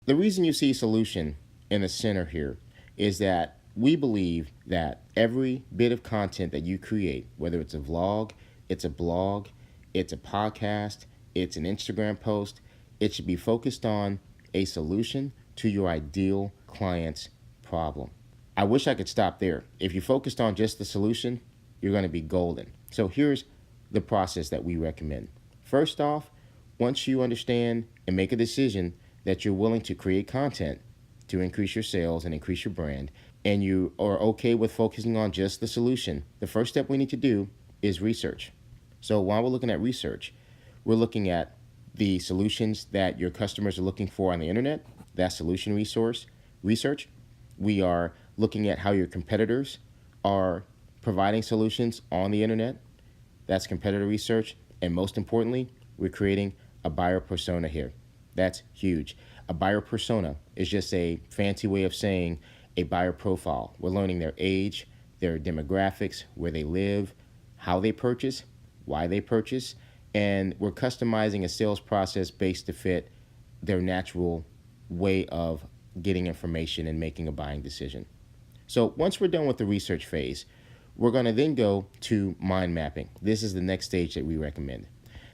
The reason you see solution in the center here is that we believe that every bit of content that you create, whether it's a vlog, it's a blog, it's a podcast, it's an Instagram post, it should be focused on a solution to your ideal client's problem. I wish I could stop there. If you focused on just the solution, you're going to be golden. So here's the process that we recommend. First off, once you understand and make a decision that you're willing to create content to increase your sales and increase your brand, and you are okay with focusing on just the solution, the first step we need to do is research. So while we're looking at research, we're looking at the solutions that your customers are looking for on the internet, that solution research. We are looking at how your competitors are providing solutions on the internet. That's competitor research. And most importantly, we're creating a buyer persona here. That's huge. A buyer persona is just a fancy way of saying a buyer profile. We're learning their age, their demographics, where they live, how they purchase, why they purchase, and we're customizing a sales process based to fit their natural way of getting information and making a buying decision. So once we're done with the research phase, we're going to then go to mind mapping. This is the next stage that we recommend.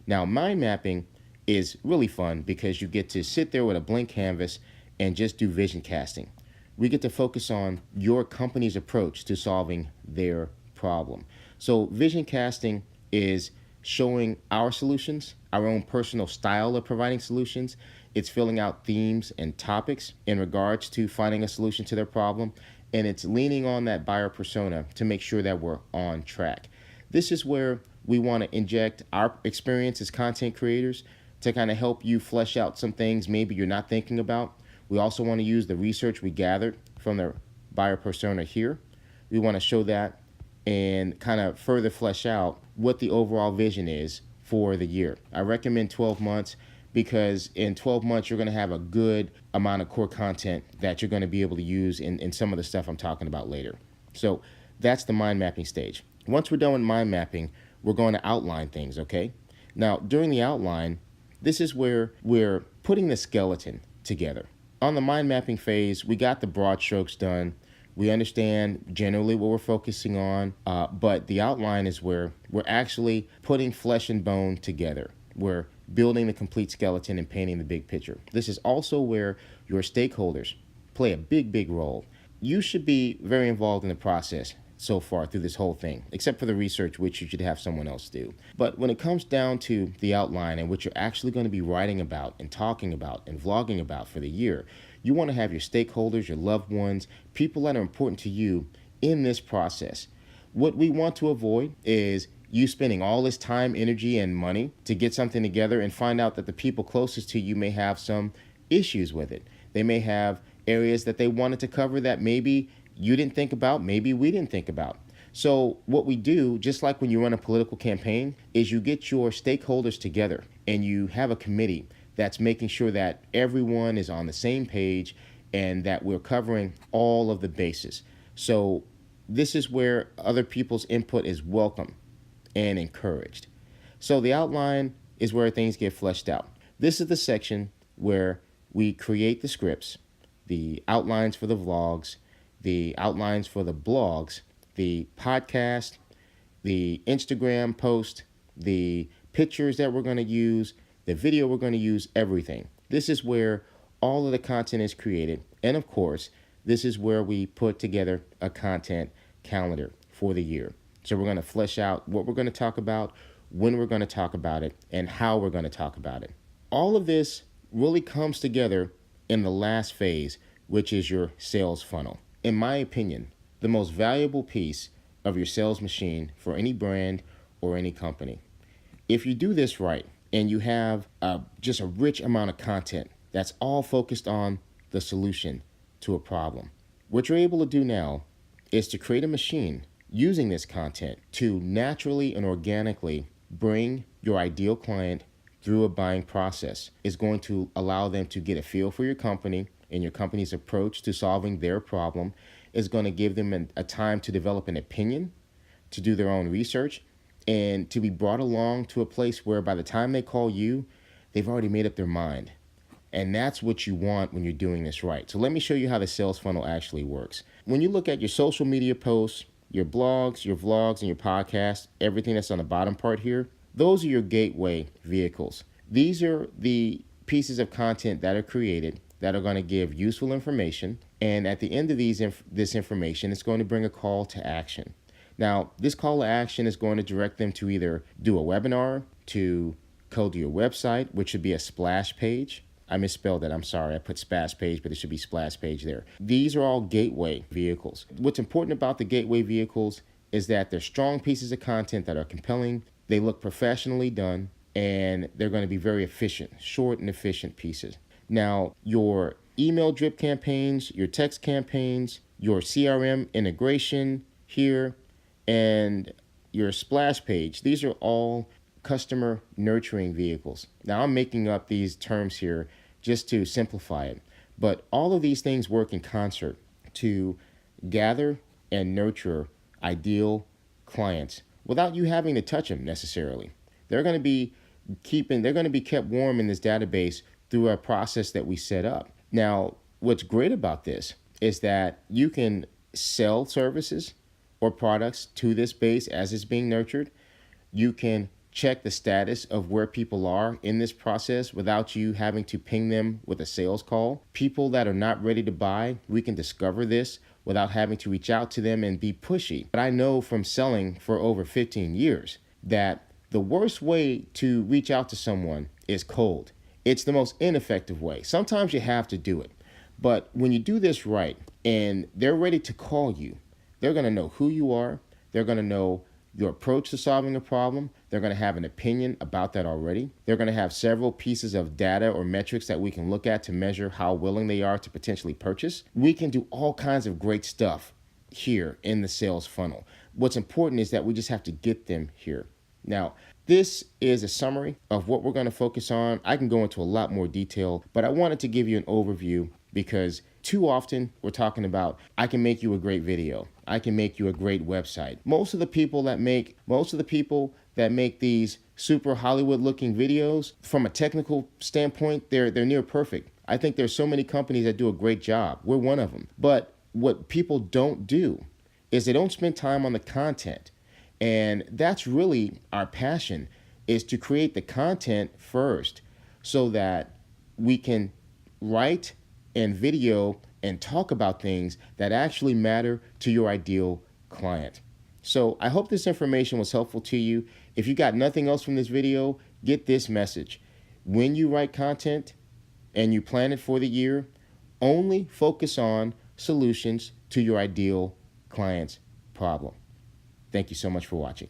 Now, mind mapping is really fun because you get to sit there with a blank canvas and just do vision casting. We get to focus on your company's approach to solving their problem. So vision casting is showing our solutions, our own personal style of providing solutions. It's filling out themes and topics in regards to finding a solution to their problem. And it's leaning on that buyer persona to make sure that we're on track. This is where we want to inject our experience as content creators to kind of help you flesh out some things maybe you're not thinking about. We also want to use the research we gathered from the buyer persona here. We want to show that and kind of further flesh out what the overall vision is for the year. I recommend 12 months because in 12 months, you're going to have a good amount of core content that you're going to be able to use in some of the stuff I'm talking about later. So that's the mind mapping stage. Once we're done with mind mapping, we're going to outline things, okay? Now, during the outline, this is where we're putting the skeleton together. On the mind mapping phase, we got the broad strokes done. We understand generally what we're focusing on, but the outline is where we're actually putting flesh and bone together. We're building the complete skeleton and painting the big picture. This is also where your stakeholders play a big role. You should be very involved in the process so far through this whole thing, except for the research, which you should have someone else do. But when it comes down to the outline and what you're actually going to be writing about and talking about and vlogging about for the year, you want to have your stakeholders, your loved ones, people that are important to you in this process. What we want to avoid is you spending all this time, energy, and money to get something together and find out that the people closest to you may have some issues with it. They may have areas that they wanted to cover that maybe you didn't think about, maybe we didn't think about. So what we do, just like when you run a political campaign, is you get your stakeholders together and you have a committee that's making sure that everyone is on the same page and that we're covering all of the bases. So this is where other people's input is welcome and encouraged. So the outline is where things get fleshed out. This is the section where we create the scripts, the outlines for the vlogs, the outlines for the blogs, the podcast, the Instagram post, the pictures that we're going to use, the video we're going to use, everything. This is where all of the content is created. And of course, this is where we put together a content calendar for the year. So we're going to flesh out what we're going to talk about, when we're going to talk about it, and how we're going to talk about it. All of this really comes together in the last phase, which is your sales funnel. In my opinion, the most valuable piece of your sales machine for any brand or any company. If you do this right and you have just a rich amount of content that's all focused on the solution to a problem, what you're able to do now is to create a machine using this content to naturally and organically bring your ideal client through a buying process. Is going to allow them to get a feel for your company and your company's approach to solving their problem. Is going to give them a time to develop an opinion, to do their own research, and to be brought along to a place where by the time they call you, they've already made up their mind. And that's what you want when you're doing this right. So let me show you how the sales funnel actually works. When you look at your social media posts, your blogs, your vlogs, and your podcasts, everything that's on the bottom part here, those are your gateway vehicles. These are the pieces of content that are created that are going to give useful information. And at the end of this information, it's going to bring a call to action. Now, this call to action is going to direct them to either do a webinar, to code to your website, which should be a splash page. I misspelled that. I'm sorry. I put splash page, but it should be splash page there. These are all gateway vehicles. What's important about the gateway vehicles is that they're strong pieces of content that are compelling. They look professionally done, and they're going to be very efficient, short and efficient pieces. Now, your email drip campaigns, your text campaigns, your CRM integration here, and your splash page, these are all customer nurturing vehicles. Now, I'm making up these terms here just to simplify it, but all of these things work in concert to gather and nurture ideal clients without you having to touch them necessarily. They're going to be kept warm in this database through a process that we set up. Now, what's great about this is that you can sell services or products to this base as it's being nurtured. You can check the status of where people are in this process without you having to ping them with a sales call. People that are not ready to buy, we can discover this without having to reach out to them and be pushy. But I know from selling for over 15 years that the worst way to reach out to someone is cold. It's the most ineffective way. Sometimes you have to do it. But when you do this right and they're ready to call you, they're going to know who you are. They're going to know your approach to solving a problem. They're going to have an opinion about that already. They're going to have several pieces of data or metrics that we can look at to measure how willing they are to potentially purchase. We can do all kinds of great stuff here in the sales funnel. What's important is that we just have to get them here. Now, this is a summary of what we're going to focus on. I can go into a lot more detail, but I wanted to give you an overview because too often we're talking about, I can make you a great video. I can make you a great website. Most of the people that make these super Hollywood looking videos, from a technical standpoint, they're near perfect. I think there's so many companies that do a great job. We're one of them. But what people don't do is they don't spend time on the content. And that's really our passion, is to create the content first so that we can write and video and talk about things that actually matter to your ideal client. So I hope this information was helpful to you. If you got nothing else from this video, get this message. When you write content and you plan it for the year, only focus on solutions to your ideal client's problem. Thank you so much for watching.